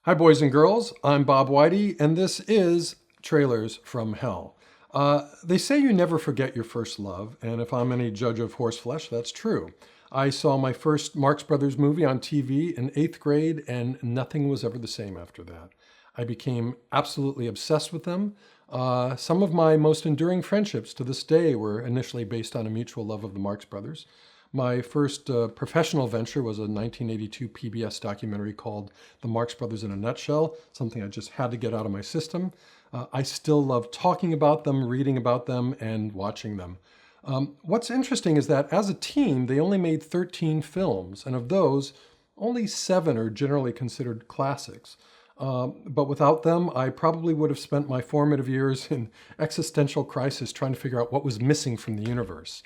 Hi, boys and girls. I'm Bob Weide, and this is Trailers from Hell. They say you never forget your first love, and if I'm any judge of horseflesh, that's true. I saw my first Marx Brothers movie on TV in 8th grade, and nothing was ever the same after that. I became absolutely obsessed with them. Some of my most enduring friendships to this day were initially based on a mutual love of the Marx Brothers. My first professional venture was a 1982 PBS documentary called The Marx Brothers in a Nutshell, something I just had to get out of my system. I still love talking about them, reading about them, and watching them. What's interesting is that as a team, they only made 13 films, and of those, only 7 are generally considered classics. But without them, I probably would have spent my formative years in existential crisis trying to figure out what was missing from the universe.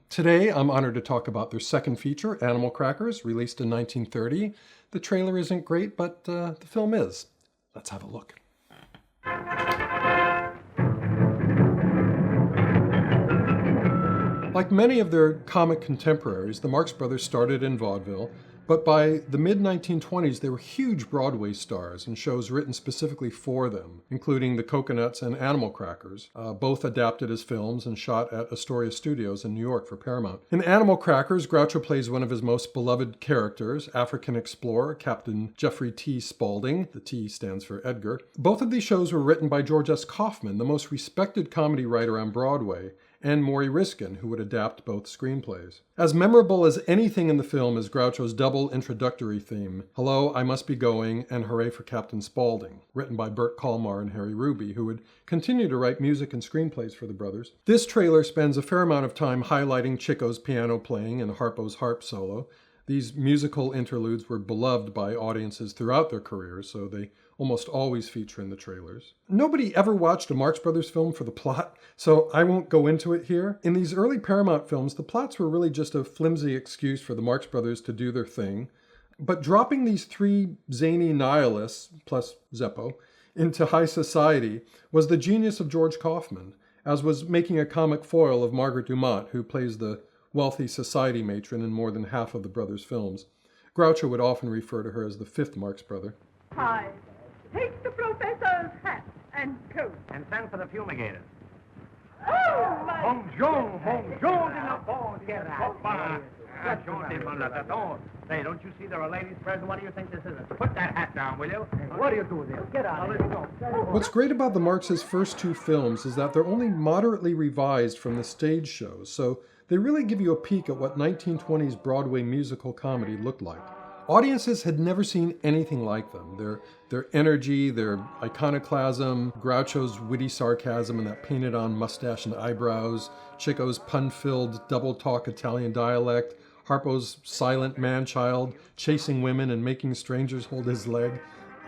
Today, I'm honored to talk about their second feature, Animal Crackers, released in 1930. The trailer isn't great, but the film is. Let's have a look. Like many of their comic contemporaries, the Marx Brothers started in vaudeville, but by the mid-1920s, they were huge Broadway stars in shows written specifically for them, including The Coconuts and Animal Crackers, both adapted as films and shot at Astoria Studios in New York for Paramount. In Animal Crackers, Groucho plays one of his most beloved characters, African explorer Captain Jeffrey T. Spaulding. The T stands for Edgar. Both of these shows were written by George S. Kaufman, the most respected comedy writer on Broadway, and Maury Riskin, who would adapt both screenplays. As memorable as anything in the film is Groucho's double introductory theme, Hello, I Must Be Going, and Hooray for Captain Spaulding, written by Burt Kalmar and Harry Ruby, who would continue to write music and screenplays for the brothers. This trailer spends a fair amount of time highlighting Chico's piano playing and Harpo's harp solo. These musical interludes were beloved by audiences throughout their careers, so they almost always feature in the trailers. Nobody ever watched a Marx Brothers film for the plot, so I won't go into it here. In these early Paramount films, the plots were really just a flimsy excuse for the Marx Brothers to do their thing. But dropping these 3 zany nihilists, plus Zeppo, into high society was the genius of George Kaufman, as was making a comic foil of Margaret Dumont, who plays the wealthy society matron in more than half of the brothers' films. Groucho would often refer to her as the 5th Marx brother. Hi. Take the professor's hat and coat. And send for the fumigators. Oh, my Bonjour, goodness. bonjour de la bonne Say, don't you see there are ladies present? What do you think this is? Put that hat down, will you? What do you do there? Get out of here. What's great about the Marx's first 2 films is that they're only moderately revised from the stage shows, so they really give you a peek at what 1920s Broadway musical comedy looked like. Audiences had never seen anything like them. Their energy, their iconoclasm, Groucho's witty sarcasm and that painted-on mustache and eyebrows, Chico's pun-filled double-talk Italian dialect, Harpo's silent man-child chasing women and making strangers hold his leg.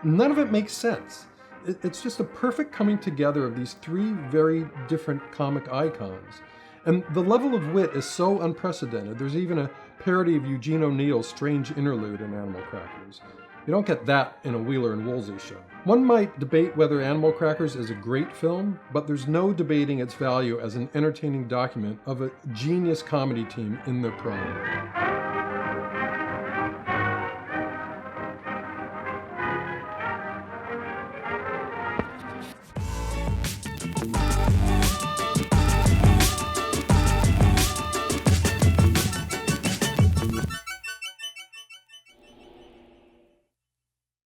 None of it makes sense. It's just a perfect coming together of these 3 very different comic icons. And the level of wit is so unprecedented. There's even a parody of Eugene O'Neill's strange interlude in Animal Crackers. You don't get that in a Wheeler and Woolsey show. One might debate whether Animal Crackers is a great film, but there's no debating its value as an entertaining document of a genius comedy team in their prime.